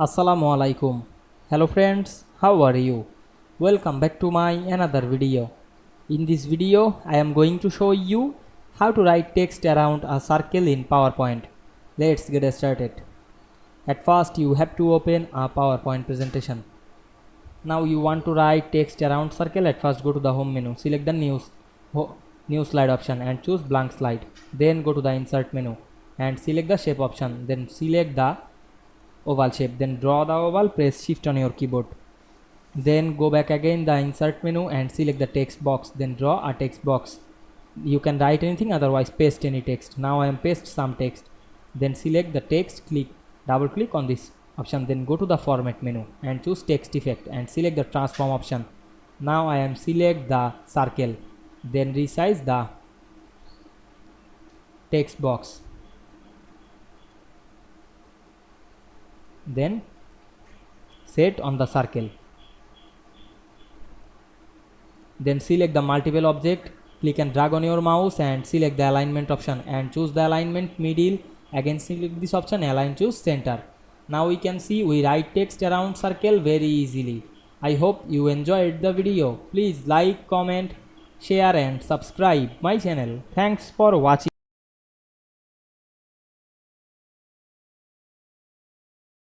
Assalamu Walaikum. Hello friends, how are you? Welcome back to my another video. In this video, I am going to show you how to write text around a circle in PowerPoint. Let's get started. At first, you have to open a PowerPoint presentation. Now you want to write text around circle. At first, go to the home menu, select the new slide option and choose blank slide. Then go to the insert menu and select the shape option. Then select the oval shape, then draw the oval, press shift on your keyboard, then go back again the insert menu and select the text box, then draw a text box. You can write anything, otherwise paste any text. Now I am paste some text, then select the text, double click on this option, then go to the format menu and choose text effect and select the transform option. Now I am select the circle, then resize the text box, then set on the circle, then select the multiple object, click and drag on your mouse and select the alignment option and choose the alignment middle. Again select this option, align, choose center. Now we can see we write text around circle very easily. I hope you enjoyed the video. Please like, comment, share and subscribe my channel. Thanks for watching.